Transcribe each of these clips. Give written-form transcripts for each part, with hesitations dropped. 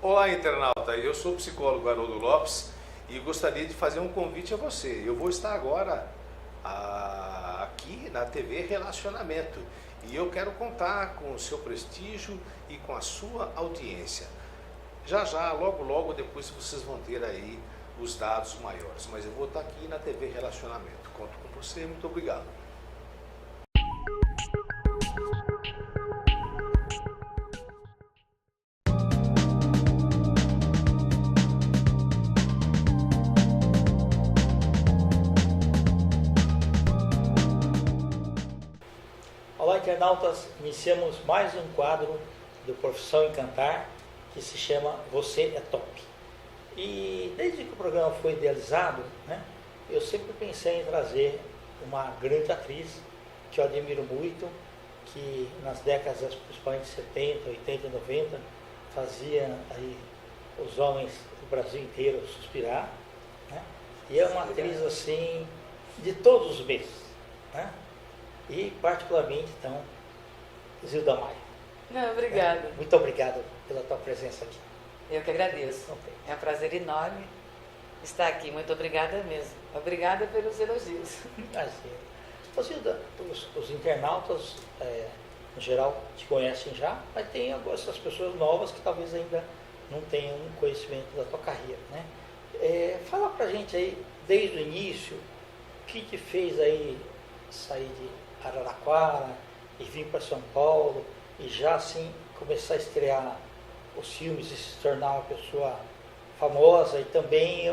Olá, internauta. Eu sou o psicólogo Haroldo Lopes e gostaria de fazer um convite a você. Eu vou estar agora aqui na TV Relacionamento e eu quero contar com o seu prestígio e com a sua audiência. Já, logo depois vocês vão ter aí os dados maiores, mas eu vou estar aqui na TV Relacionamento. Conto com você, muito obrigado. Olá, internautas, iniciamos mais um quadro do Profissão Encantar que se chama Você é Top. E desde que o programa foi idealizado, eu sempre pensei em trazer uma grande atriz que eu admiro muito, que nas décadas principalmente 70, 80 e 90 fazia aí os homens do Brasil inteiro suspirar, E é uma atriz assim de todos os meses, E particularmente então Zilda Maia. Não, obrigada. Muito obrigado pela tua presença aqui. Eu que agradeço. Ok. É um prazer enorme estar aqui. Muito obrigada mesmo. Obrigada pelos elogios. Imagina. Ô, Zilda, os internautas, no geral, te conhecem já, mas tem essas pessoas novas que talvez ainda não tenham conhecimento da tua carreira, fala pra gente aí, desde o início, o que te fez aí sair de Araraquara e vir para São Paulo e já assim começar a estrear os filmes e se tornar uma pessoa famosa, e também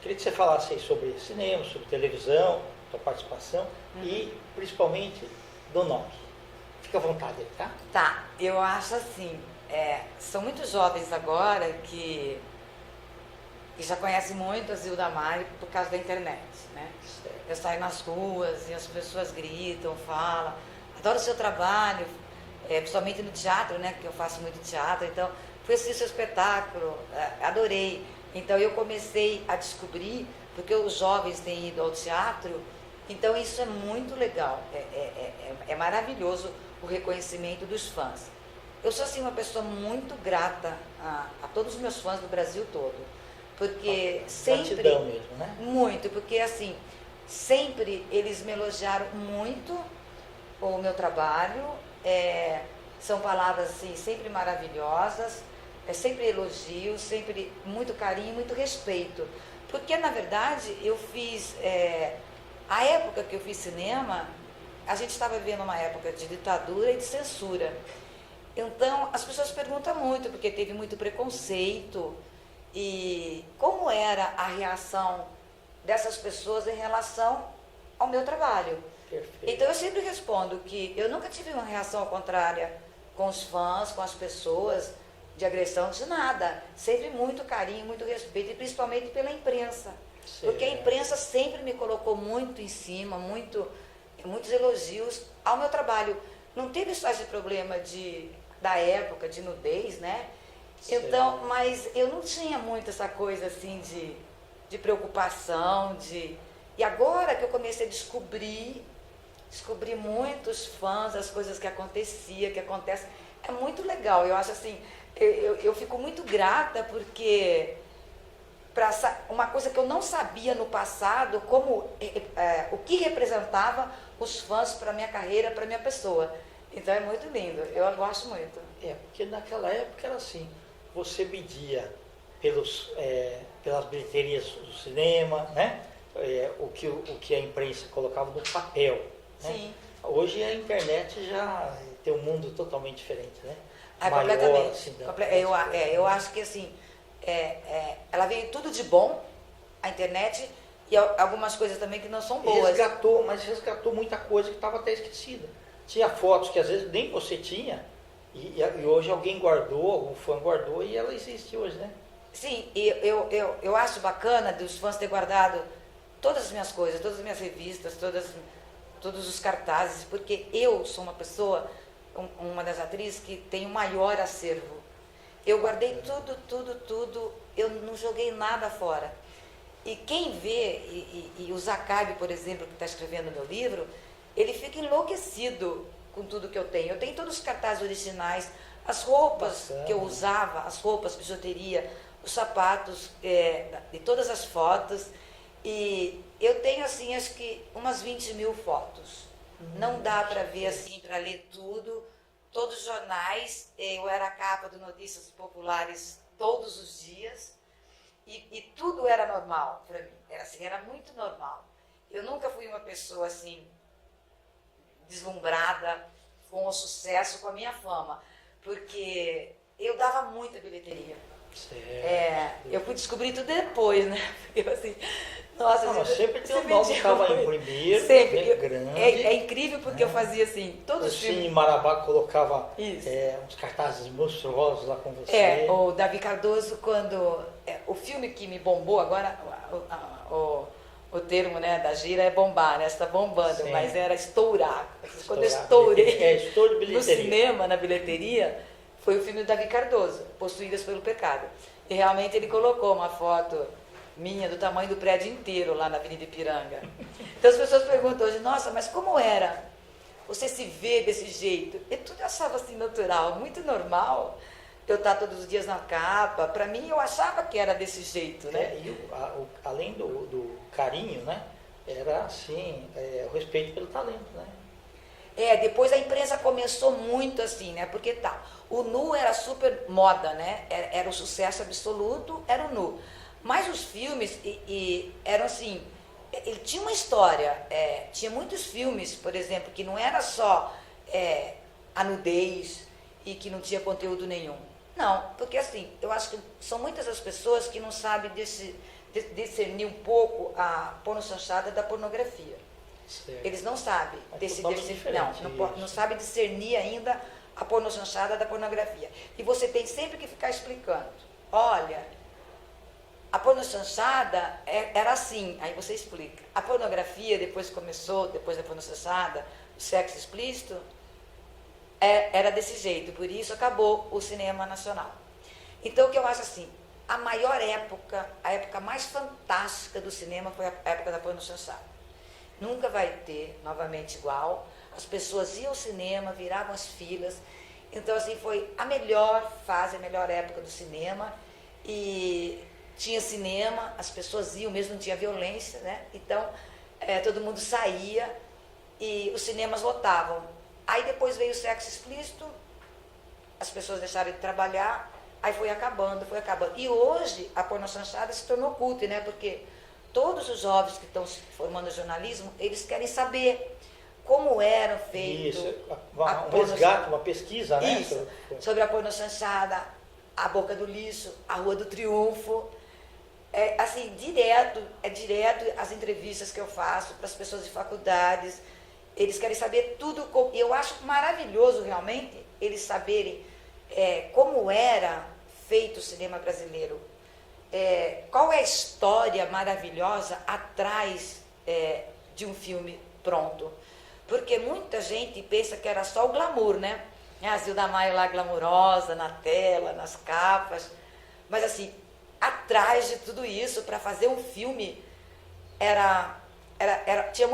queria que você falasse aí sobre cinema, sobre televisão, sua participação e principalmente do nome. Fica à vontade aí, tá? Tá, eu acho assim, são muitos jovens agora que já conhecem muito a Zilda Maia por causa da internet, Certo. Eu saio nas ruas e as pessoas gritam, falam, adoro o seu trabalho, principalmente no teatro, que eu faço muito teatro, então fui assistir seu espetáculo, adorei. Então eu comecei a descobrir, porque os jovens têm ido ao teatro, então isso é muito legal, é maravilhoso o reconhecimento dos fãs. Eu sou assim uma pessoa muito grata a todos os meus fãs do Brasil todo, porque sempre... Gratidão mesmo, Muito, porque assim, sempre eles me elogiaram muito o meu trabalho, são palavras assim, sempre maravilhosas, sempre elogios, sempre muito carinho, muito respeito. Porque, na verdade, eu fiz... a época que eu fiz cinema, a gente estava vivendo uma época de ditadura e de censura. Então, as pessoas perguntam muito, porque teve muito preconceito. E como era a reação dessas pessoas em relação ao meu trabalho? Perfeito. Então eu sempre respondo que eu nunca tive uma reação contrária com os fãs, com as pessoas, de agressão, de nada. Sempre muito carinho, muito respeito, e principalmente pela imprensa. Sim. Porque a imprensa sempre me colocou muito em cima, muitos elogios ao meu trabalho. Não teve só esse problema da época, de nudez, Então, mas eu não tinha muito essa coisa assim de preocupação, E agora que eu comecei a descobrir muitos fãs, as coisas que acontecem, é muito legal. Eu acho assim, eu fico muito grata porque uma coisa que eu não sabia no passado, o que representava os fãs para minha carreira, para minha pessoa. Então é muito lindo, eu gosto muito. Porque naquela época era assim, você media pelas bilheterias do cinema, o que a imprensa colocava no papel. Sim. Hoje a internet já tem um mundo totalmente diferente, Completamente. Assim, eu acho que assim, ela veio tudo de bom, a internet, e algumas coisas também que não são boas. Resgatou muita coisa que estava até esquecida. Tinha fotos que às vezes nem você tinha, e hoje alguém guardou, algum fã guardou, e ela existe hoje, Sim, e eu acho bacana dos fãs ter guardado todas as minhas coisas, todas as minhas revistas, todos os cartazes, porque eu sou uma pessoa, uma das atrizes que tem o maior acervo. Eu guardei tudo, eu não joguei nada fora. E quem vê, e o Zacabe, por exemplo, que está escrevendo meu livro, ele fica enlouquecido com tudo que eu tenho. Eu tenho todos os cartazes originais, As roupas Bacana. que eu usava, as roupas, bijuteria, os sapatos, de todas as fotos. E eu tenho, assim, acho que umas 20 mil fotos. Não dá para ver, assim, para ler tudo. Todos os jornais, eu era a capa do Notícias Populares todos os dias. E tudo era normal para mim. Era assim, era muito normal. Eu nunca fui uma pessoa, assim, deslumbrada com o sucesso, com a minha fama. Porque eu dava muita bilheteria. Eu fui descobrir tudo depois, né? Porque assim, nossa, Não, sempre tem um você nome que vendia estava em muito. primeiro, Sempre. né, grande. É incrível porque eu fazia assim, todos O os Cine filmes. Marabá colocava Isso. uns cartazes monstruosos lá com você. O Davi Cardoso, quando. O filme que me bombou, agora o termo, né, da gira é bombar, né? Você está bombando, Sim. mas era estourar. Quando eu Estourar. estourei Estouro de no bilheteria. cinema, na bilheteria, foi o filme do Davi Cardoso, Possuídas pelo Pecado. E realmente ele colocou uma foto minha do tamanho do prédio inteiro lá na Avenida Ipiranga. Então as pessoas perguntam hoje, nossa, mas como era? Você se vê desse jeito? E tudo eu achava assim natural, muito normal. Eu estar todos os dias na capa, para mim eu achava que era desse jeito, né? Além do carinho, né? Era assim, o respeito pelo talento, né? Depois a imprensa começou muito assim, né? Porque tá, o nu era super moda, né? Era o sucesso absoluto, era o nu. Mas os filmes eram assim, ele tinha uma história, tinha muitos filmes, por exemplo, que não era só a nudez e que não tinha conteúdo nenhum. Não, porque assim, eu acho que são muitas as pessoas que não sabem discernir um pouco a pornochanchada da pornografia. Certo. Eles não sabem Diferente, não sabem discernir ainda a pornochanchada da pornografia. E você tem sempre que ficar explicando. Olha, a pornochanchada era assim, aí você explica. A pornografia, depois da pornochanchada, o sexo explícito, era desse jeito, por isso acabou o cinema nacional. Então o que eu acho assim, a maior época, a época mais fantástica do cinema foi a época da pornochanchada. Nunca vai ter novamente igual. As pessoas iam ao cinema, viravam as filas. Então, assim, foi a melhor fase, a melhor época do cinema. E tinha cinema, as pessoas iam, mesmo não tinha violência, né? Então, todo mundo saía e os cinemas lotavam. Aí depois veio o sexo explícito, as pessoas deixaram de trabalhar, aí foi acabando, foi acabando. E hoje a pornochanchada se tornou culto, né? Porque todos os jovens que estão se formando em jornalismo, eles querem saber como eram feitos. Isso, um resgate, uma pesquisa, né? Isso, sobre a pornochanchada, a Boca do Lixo, a Rua do Triunfo. Assim, direto as entrevistas que eu faço para as pessoas de faculdades. Eles querem saber tudo. Eu acho maravilhoso, realmente, eles saberem como era feito o cinema brasileiro. Qual é a história maravilhosa atrás de um filme pronto. Porque muita gente pensa que era só o glamour, né? A Zilda Maia lá glamurosa, na tela, nas capas. Mas assim, atrás de tudo isso, para fazer um filme, tinha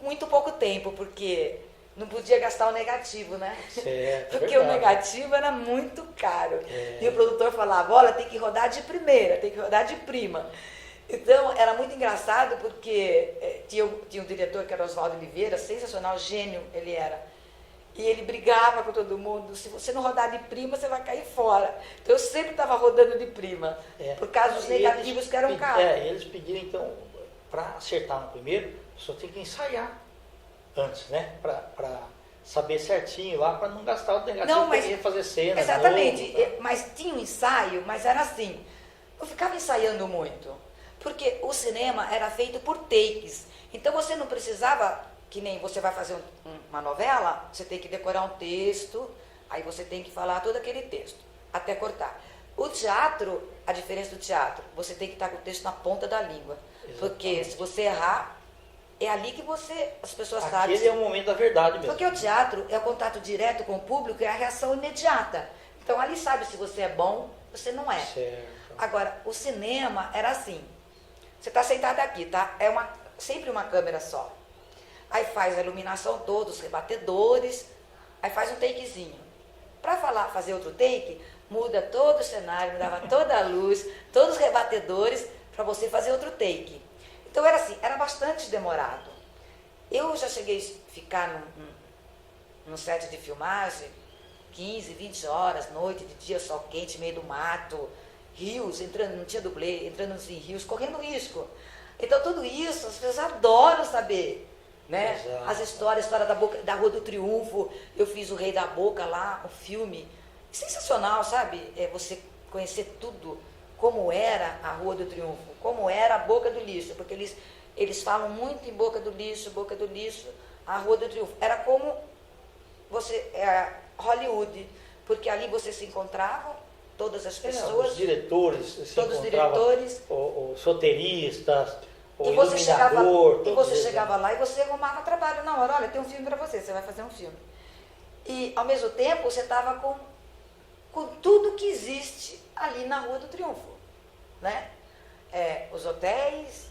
muito pouco tempo, porque não podia gastar o negativo, né? Certo, porque o negativo era muito caro. E o produtor falava, olha, tem que rodar de primeira, tem que rodar de prima. Então, era muito engraçado, porque tinha um diretor, que era Oswaldo Oliveira, sensacional, gênio ele era. E ele brigava com todo mundo, se você não rodar de prima, você vai cair fora. Então, eu sempre estava rodando de prima, por causa dos negativos que eram caros. Eles pediram, então, para acertar no primeiro, só tem que ensaiar antes, né? Para saber certinho lá, para não gastar o negativo, não, mas fazer cena. Exatamente, novo, tá? Mas tinha um ensaio, mas era assim, eu ficava ensaiando muito, porque o cinema era feito por takes, então você não precisava, que nem você vai fazer uma novela, você tem que decorar um texto, aí você tem que falar todo aquele texto, até cortar. O teatro, a diferença do teatro, você tem que estar com o texto na ponta da língua, porque se você errar, é ali que as pessoas sabem. Aquele é o momento da verdade mesmo. Porque o teatro é o contato direto com o público e a reação imediata. Então ali sabe se você é bom, você não é. Certo. Agora, o cinema era assim. Você está sentado aqui, tá? Sempre uma câmera só. Aí faz a iluminação toda, os rebatedores, aí faz um takezinho. Para fazer outro take, muda todo o cenário, mudava toda a luz, todos os rebatedores para você fazer outro take. Então era assim, era bastante demorado. Eu já cheguei a ficar num set de filmagem 15, 20 horas, noite, de dia, sol quente, meio do mato, rios, entrando, não tinha dublê, entrando em rios, correndo risco. Então tudo isso as pessoas adoram saber, né? Exato. As histórias, a história da Rua do Triunfo, eu fiz o Rei da Boca lá, um filme sensacional, sabe? Você conhecer tudo, como era a Rua do Triunfo, como era a Boca do Lixo, porque eles falam muito em Boca do Lixo, a Rua do Triunfo. Era como Hollywood, porque ali você se encontrava, todas as pessoas. Os diretores, todos os diretores. Os roteiristas, o e você iluminador. chegava lá e você arrumava trabalho. Não, olha, tem um filme para você vai fazer um filme. E, ao mesmo tempo, você estava com tudo que existe ali na Rua do Triunfo, né? Os hotéis,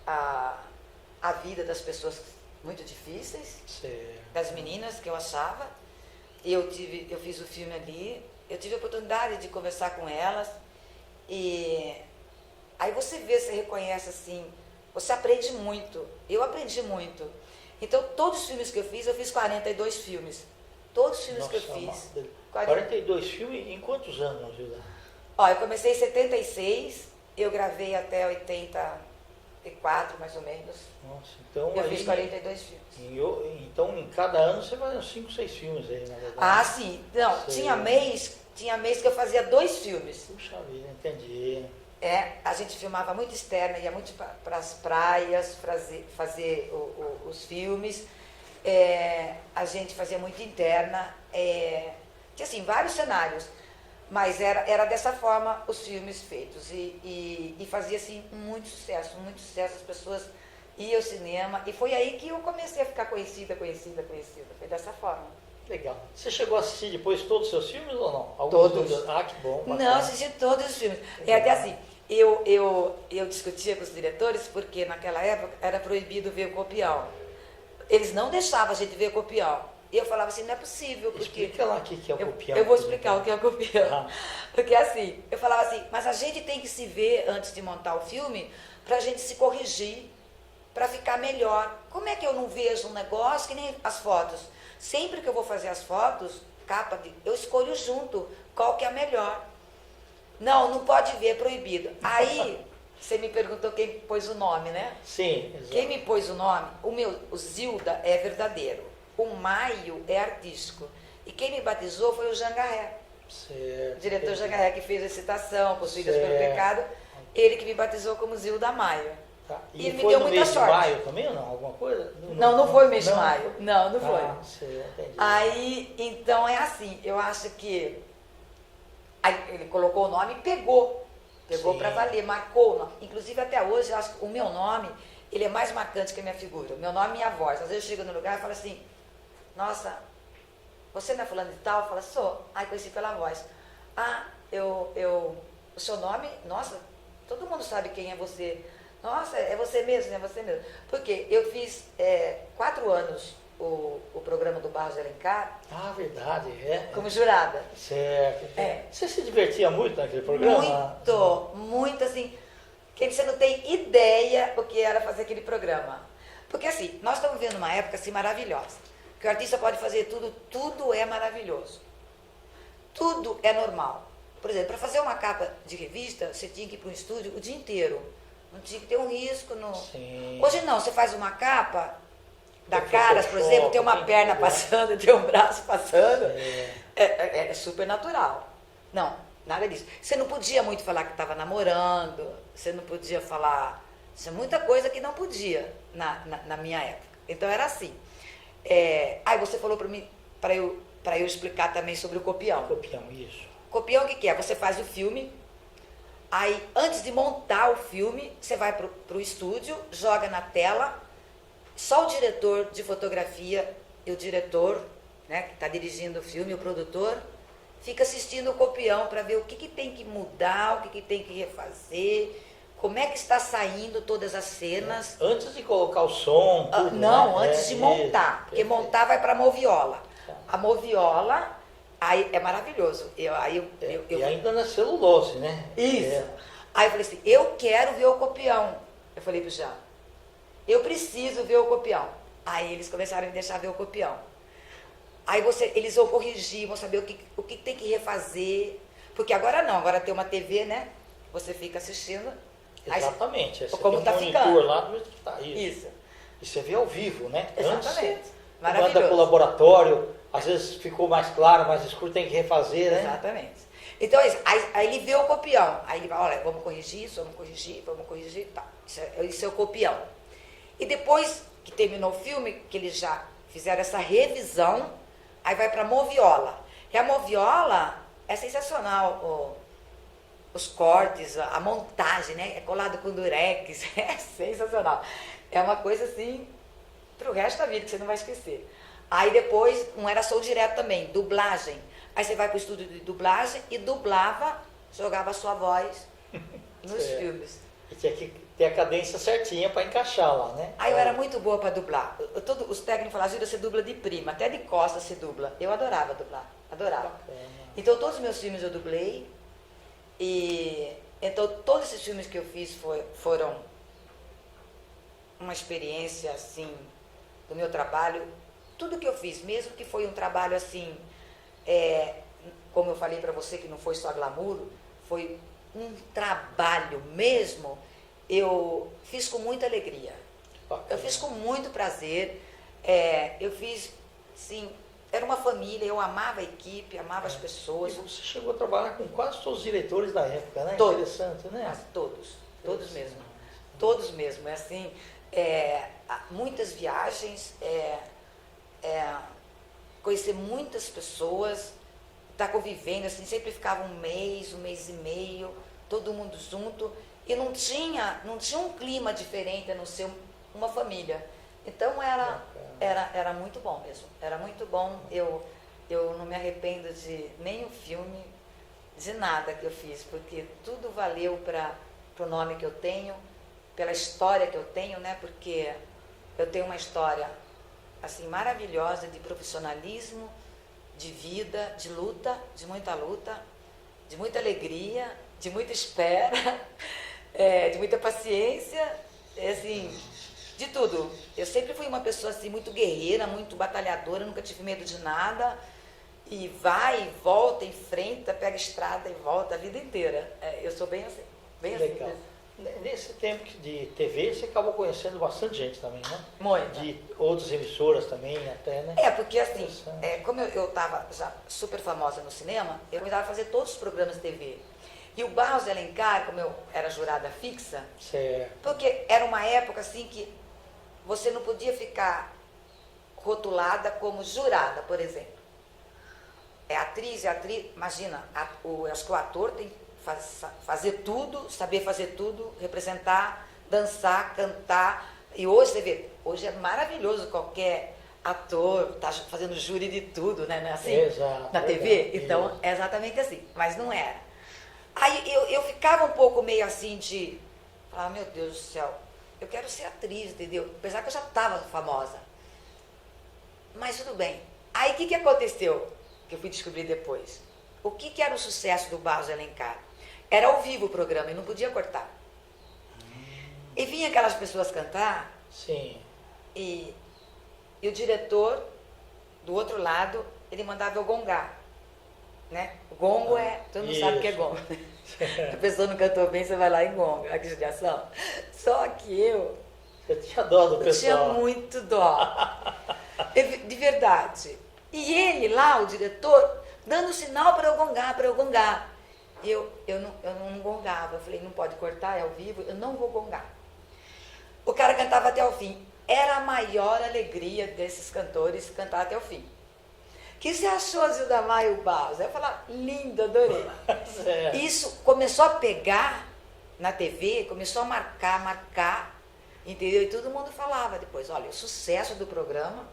a vida das pessoas muito difíceis, das meninas que eu achava. Eu fiz o filme ali, eu tive a oportunidade de conversar com elas, e aí você vê, você reconhece assim, você aprende muito, eu aprendi muito. Então, todos os filmes que eu fiz 42 filmes. Todos os filmes que eu fiz. 42 filmes em quantos anos, Gilda? Eu comecei em 76, eu gravei até 84, mais ou menos. Nossa, então eu fiz 42 filmes. Então, em cada ano você faz uns 5, 6 filmes aí, na verdade. Ah, sim. Não, tinha mês que eu fazia 2 filmes. Puxa vida, entendi. A gente filmava muito externa, ia muito para as praias fazer os filmes. A gente fazia muito interna. Tinha assim, vários cenários. Mas era dessa forma os filmes feitos. E fazia assim, muito sucesso. As pessoas iam ao cinema. E foi aí que eu comecei a ficar conhecida. Foi dessa forma. Legal. Você chegou a assistir depois todos os seus filmes ou não? Todos. Que bom. Bacana. Não, assisti todos os filmes. Até assim, eu discutia com os diretores porque naquela época era proibido ver o copião. Eles não deixavam a gente ver o copião. E eu falava assim, não é possível. Porque explica lá o que é o copião. Eu vou explicar o que é o copião. Porque assim, eu falava assim, mas a gente tem que se ver antes de montar o filme para a gente se corrigir, para ficar melhor. Como é que eu não vejo um negócio que nem as fotos? Sempre que eu vou fazer as fotos, eu escolho junto qual que é a melhor. Não pode ver, é proibido. Aí, você me perguntou quem pôs o nome, né? Sim, exato. Quem me pôs o nome, o Zilda é verdadeiro. O Maio é artístico. E quem me batizou foi o Jean Garret. Certo. O diretor Jean Garret, que fez a citação, Possuídas pelo Pecado. Ele que me batizou como Zilda Maio. Tá. E ele me foi deu no muita mês sorte. de maio também ou não? Alguma coisa? Não foi mês de maio. Não foi. Entendi. Aí, então é assim, eu acho que aí ele colocou o nome e pegou para valer, marcou o nome. Inclusive até hoje, eu acho que o meu nome, ele é mais marcante que a minha figura. O meu nome e minha voz. Às vezes eu chego no lugar e falo assim, nossa, você não é fulano de tal? Eu falo, sou. Aí conheci pela voz. O seu nome, nossa, todo mundo sabe quem é você. Nossa, é você mesmo, é você mesmo. Porque eu fiz 4 anos o programa do Barros de Alencar. Verdade, como jurada. Certo. Você se divertia muito naquele programa? Muito assim, que você não tem ideia o que era fazer aquele programa. Porque assim, nós estamos vivendo uma época assim maravilhosa, que o artista pode fazer tudo é maravilhoso. Tudo é normal. Por exemplo, para fazer uma capa de revista, você tinha que ir para um estúdio o dia inteiro. Não tinha que ter um risco. Sim. Hoje não, você faz uma capa da Caras, por exemplo, tem uma perna passando, tem um braço passando. É super natural. Não, nada disso. Você não podia muito falar que estava namorando, você não podia falar... Tinha muita coisa que não podia na minha época. Então era assim. Aí você falou para mim, para eu explicar também sobre o copião. Copião, isso. Copião o que é? Você faz o filme, aí antes de montar o filme, você vai para o estúdio, joga na tela, só o diretor de fotografia e o diretor, né, que está dirigindo o filme, o produtor, fica assistindo o copião para ver o que tem que mudar, o que tem que refazer, como é que está saindo todas as cenas. Antes de colocar o som, tudo, não, né? antes de montar, porque montar vai para a moviola. A moviola Aí é maravilhoso. E ainda na celulose, né? Isso. Aí eu falei assim, eu quero ver o copião. Eu falei pro Jean, eu preciso ver o copião. Aí eles começaram a me deixar ver o copião. Aí eles vão corrigir, vão saber o que tem que refazer. Porque agora não, agora tem uma TV, né? Você fica assistindo. Exatamente. Aí, como tá monitor ficando. lá, tá isso. E você vê ao vivo, né? Exatamente. Antes, maravilhoso. manda pro laboratório, às vezes ficou mais claro, mais escuro, tem que refazer, né? Exatamente. Então, aí ele vê o copião. Aí ele vai, olha, vamos corrigir isso, vamos corrigir e tal. Isso é o copião. E depois que terminou o filme, que eles já fizeram essa revisão, aí vai para a moviola. E a moviola é sensacional, os cortes, a montagem, né? É colado com durex, é sensacional. É uma coisa assim, pro resto da vida, que você não vai esquecer. Aí depois, era som direto também, dublagem. Aí você vai pro estúdio de dublagem e dublava, jogava a sua voz nos filmes. E tinha que ter a cadência certinha para encaixar lá, né? Aí eu era muito boa para dublar. Os técnicos falavam, Gilda, você dubla de prima, até de costas você dubla. Eu adorava dublar, adorava. Bacana. Então todos os meus filmes eu dublei. E então todos esses filmes que eu fiz foram uma experiência assim do meu trabalho. Tudo que eu fiz, mesmo que foi um trabalho assim, como eu falei para você, que não foi só glamour, foi um trabalho mesmo, eu fiz com muita alegria. Bacana. Eu fiz com muito prazer. Eu fiz, sim, era uma família, eu amava a equipe, amava as pessoas. E você chegou a trabalhar com quase todos os diretores da época, né? Todos. Interessante, né? Mas todos mesmo. Todos mesmo. É assim, muitas viagens, conhecer muitas pessoas, estar convivendo, assim, sempre ficava um mês e meio, todo mundo junto, e não tinha um clima diferente a não ser uma família. Então era muito bom mesmo, era muito bom. Eu não me arrependo de nenhum filme, de nada que eu fiz, porque tudo valeu para o nome que eu tenho, pela história que eu tenho, né? Porque eu tenho uma história assim maravilhosa de profissionalismo, de vida, de luta, de muita alegria, de muita espera, de muita paciência, assim, de tudo. Eu sempre fui uma pessoa assim muito guerreira, muito batalhadora, nunca tive medo de nada. E vai, e volta, enfrenta, pega estrada e volta a vida inteira. Eu sou bem assim, bem assim. Legal. Nesse tempo de TV, você acabou conhecendo bastante gente também, né? Muito. De outras emissoras também, até, né? Porque assim, como eu estava já super famosa no cinema, eu me dava a fazer todos os programas de TV. E o Barros de Alencar, como eu era jurada fixa, Certo. porque era uma época assim que você não podia ficar rotulada como jurada, por exemplo. Atriz, imagina, acho que o ator tem que fazer tudo, saber fazer tudo, representar, dançar, cantar. E hoje, você vê, hoje é maravilhoso qualquer ator tá fazendo júri de tudo, né? Não é assim? Exato, na TV? Então, é exatamente assim, mas não era. Aí eu ficava um pouco meio assim de falar, meu Deus do céu, eu quero ser atriz, entendeu? Apesar que eu já estava famosa. Mas tudo bem. Aí o que aconteceu? Que eu fui descobrir depois. O que era o sucesso do Barros de Alencar? Era ao vivo o programa e não podia cortar. E vinha aquelas pessoas cantar. Sim. E o diretor, do outro lado, ele mandava eu gongar. Né? O gongo todo mundo sabe o que é gongo. A pessoa não cantou bem, você vai lá e gonga. A que judiação. Só que Você tinha dó do pessoal. Eu tinha muito dó. De verdade. E ele lá, o diretor, dando sinal para eu gongar. Eu não gongava. Eu falei, não pode cortar, é ao vivo, eu não vou gongar. O cara cantava até o fim. Era a maior alegria desses cantores cantar até o fim. O que você achou, Zilda Maia e o Barros? Eu falava, lindo, adorei. Isso começou a pegar na TV, começou a marcar, entendeu? E todo mundo falava depois, olha, o sucesso do programa,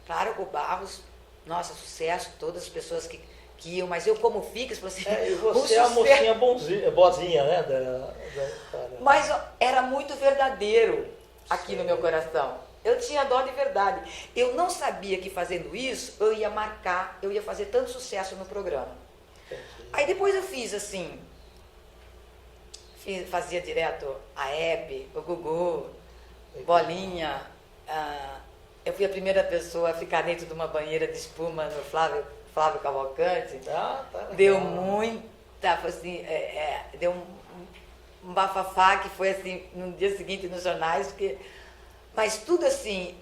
claro que o Barros, nossa, sucesso, todas as pessoas que iam, mas eu como fixo, assim, e você é a mocinha boazinha, né? Mas era muito verdadeiro aqui no meu coração. Eu tinha dó de verdade. Eu não sabia que fazendo isso, eu ia marcar, eu ia fazer tanto sucesso no programa. Aí depois eu fiz assim, fazia direto a Hebe, o Gugu, Bolinha. Eu fui a primeira pessoa a ficar dentro de uma banheira de espuma no Flávio Cavalcante. Deu muita, assim, deu um bafafá que foi assim, no dia seguinte nos jornais, mas tudo assim,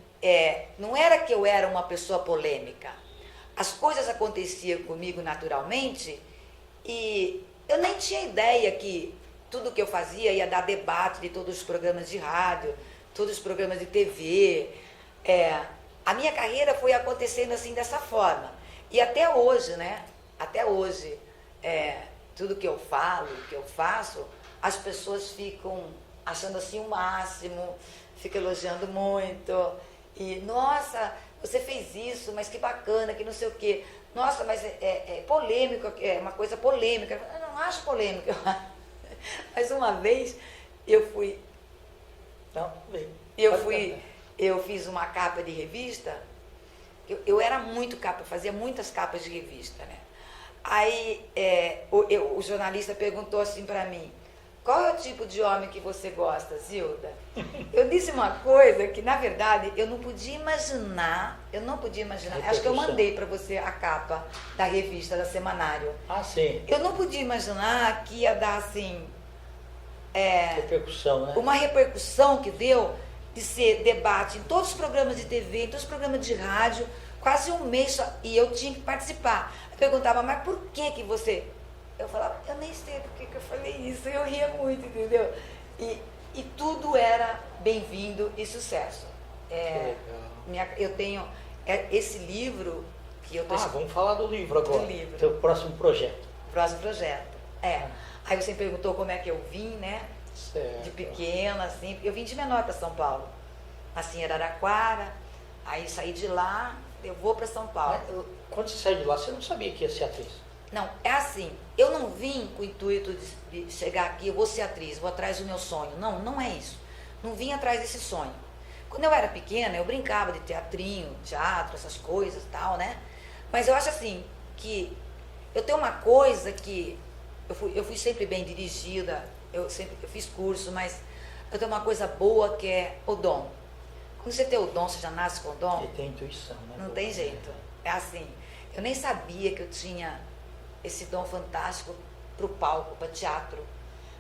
não era que eu era uma pessoa polêmica. As coisas aconteciam comigo naturalmente e eu nem tinha ideia que tudo que eu fazia ia dar debate de todos os programas de rádio, todos os programas de TV. A minha carreira foi acontecendo assim dessa forma. E até hoje, né? Até hoje, tudo que eu falo, que eu faço, as pessoas ficam achando assim o máximo, ficam elogiando muito. E, nossa, você fez isso, mas que bacana, que não sei o quê. Nossa, mas é polêmico, é uma coisa polêmica. Eu não acho polêmico. Mas uma vez eu fui... Não, bem. Eu fiz uma capa de revista. Eu era muito capa, fazia muitas capas de revista, né? Aí o jornalista perguntou assim para mim, qual é o tipo de homem que você gosta, Zilda? Eu disse uma coisa que, na verdade, eu não podia imaginar, acho que eu mandei para você a capa da revista, da Semanário. Ah, sim. Eu não podia imaginar que ia dar, assim... repercussão, né? Uma repercussão que deu de ser debate em todos os programas de TV, em todos os programas de rádio, quase um mês só, e eu tinha que participar. Eu perguntava, mas por que você... Eu falava, eu nem sei por que eu falei isso, eu ria muito, entendeu? E tudo era bem-vindo e sucesso. Eu tenho esse livro que eu estou... vamos falar do livro agora. Do livro. Teu próximo projeto. Próximo projeto, Aí você me perguntou como é que eu vim, né? Certo. De pequena, assim. Eu vim de menor para São Paulo. Assim, em Araraquara. Aí saí de lá, eu vou para São Paulo. Quando você saiu de lá, você não sabia que ia ser atriz? Não, é assim. Eu não vim com o intuito de chegar aqui, eu vou ser atriz, vou atrás do meu sonho. Não, não é isso. Não vim atrás desse sonho. Quando eu era pequena, eu brincava de teatrinho, teatro, essas coisas e tal, né? Mas eu acho assim, que eu tenho uma coisa que... Eu fui sempre bem dirigida, eu fiz curso, mas eu tenho uma coisa boa que é o dom. Quando você tem o dom, você já nasce com o dom. E tem intuição, né? Não tem jeito. É assim, eu nem sabia que eu tinha esse dom fantástico para o palco, para teatro,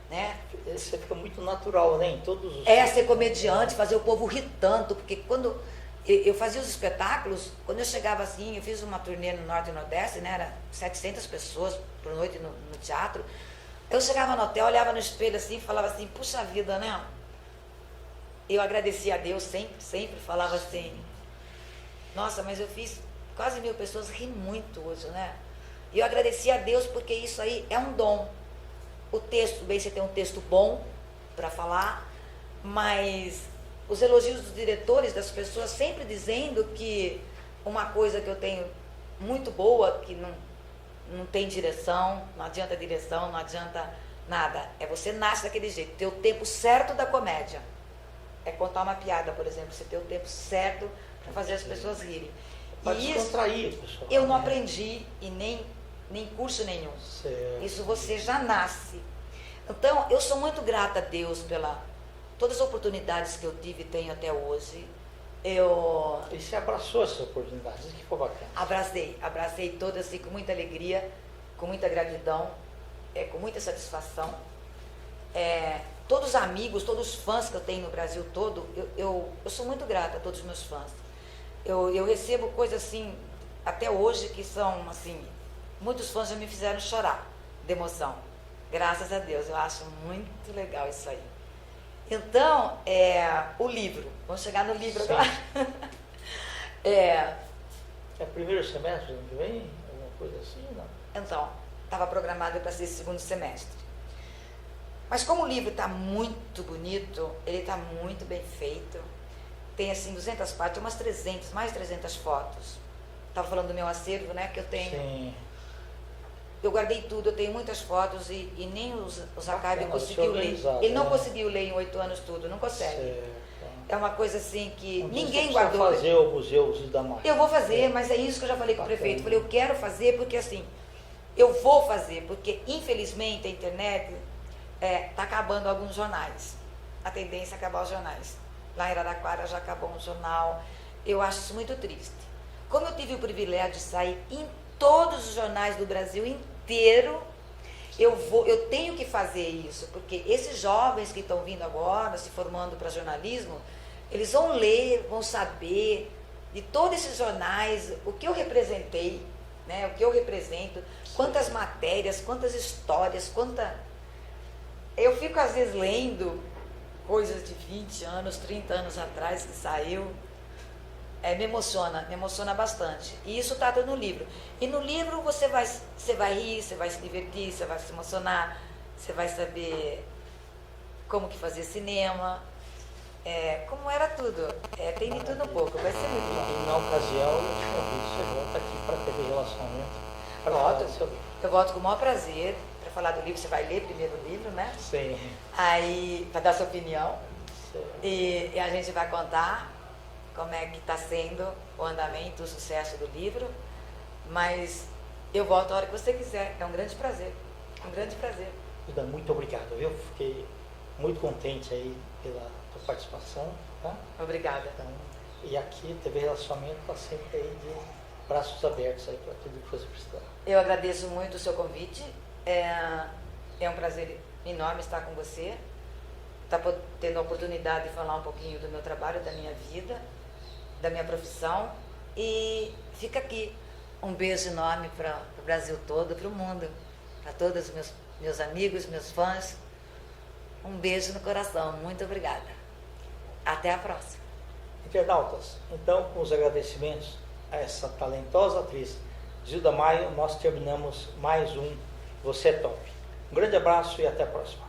né? Você fica muito natural, né? Em todos os... Ser comediante, fazer o povo rir tanto, porque quando eu fazia os espetáculos, quando eu chegava assim, eu fiz uma turnê no Norte e Nordeste, né? Era 700 pessoas por noite no teatro. Eu chegava no hotel, olhava no espelho assim, falava assim, puxa vida, né? Eu agradecia a Deus sempre falava assim, nossa, mas eu fiz quase 1000 pessoas rir muito hoje, né? E eu agradecia a Deus porque isso aí é um dom. O texto, bem, você tem um texto bom para falar, mas os elogios dos diretores, das pessoas, sempre dizendo que uma coisa que eu tenho muito boa, que não tem direção, não adianta direção, não adianta nada. Você nasce daquele jeito, ter o tempo certo da comédia. É contar uma piada, por exemplo, você ter o tempo certo para fazer as pessoas rirem. Para E descontrair, isso pessoal. eu não aprendi e nem curso nenhum. Certo. Isso você já nasce. Então, eu sou muito grata a Deus pela todas as oportunidades que eu tive e tenho até hoje. E você abraçou essas oportunidades, isso que foi bacana. Abracei todas assim, com muita alegria, com muita gratidão, com muita satisfação. Todos os amigos, todos os fãs que eu tenho no Brasil todo, eu sou muito grata a todos os meus fãs. Eu recebo coisas assim, até hoje, que são assim, muitos fãs já me fizeram chorar de emoção. Graças a Deus, eu acho muito legal isso aí. Então, o livro. Vamos chegar no livro Sim. agora. É primeiro semestre do ano que vem? Alguma coisa assim, não? Então, estava programado para ser segundo semestre. Mas como o livro está muito bonito, ele está muito bem feito, tem assim 200 páginas, umas 300, mais de 300 fotos. Estava falando do meu acervo, né, que eu tenho. Sim. Eu guardei tudo, eu tenho muitas fotos e nem o Zacabe conseguiu ler. organizado, Ele não né? conseguiu ler em 8 anos tudo, não consegue. Certo. é uma coisa assim que Um dia ninguém você guardou. precisa fazer o Museu Zilda Maia. Eu vou fazer, mas é isso que eu já falei com o prefeito. Eu falei, eu quero fazer porque assim, eu vou fazer, porque infelizmente a internet está acabando alguns jornais. A tendência é acabar os jornais. Lá em Araraquara já acabou um jornal. Eu acho isso muito triste. Como eu tive o privilégio de sair em todos os jornais do Brasil inteiro, eu tenho que fazer isso, porque esses jovens que estão vindo agora, se formando para jornalismo, eles vão ler, vão saber de todos esses jornais, o que eu representei, né, o que eu represento, quantas matérias, quantas histórias, Eu fico às vezes lendo coisas de 20 anos, 30 anos atrás que saiu, me emociona bastante. E isso está no livro. E no livro você vai rir, você vai se divertir, você vai se emocionar, você vai saber como que fazer cinema, como era tudo. Tem de tudo um pouco, vai ser muito bom. E na ocasião eu te convido, você volta aqui para TV Relacionamento. Eu volto com o maior prazer para falar do livro. Você vai ler primeiro o livro, né? Sim. Aí, para dar sua opinião. Sim. E a gente vai contar como é que está sendo o andamento, o sucesso do livro. Mas eu volto a hora que você quiser. É um grande prazer. Um grande prazer. Zilda, muito obrigado, viu? Fiquei muito contente aí pela tua participação. Tá? Obrigada. Então, e aqui, TV Relacionamento está sempre aí de braços abertos aí para tudo que você precisar. Eu agradeço muito o seu convite. É um prazer enorme estar com você. Estar tendo a oportunidade de falar um pouquinho do meu trabalho, da minha vida, da minha profissão. E fica aqui um beijo enorme para o Brasil todo, para o mundo, para todos os meus amigos, meus fãs. Um beijo no coração. Muito obrigada. Até a próxima. Internautas, então, com os agradecimentos a essa talentosa atriz Zilda Maia, nós terminamos mais um Você é Top. Um grande abraço e até a próxima.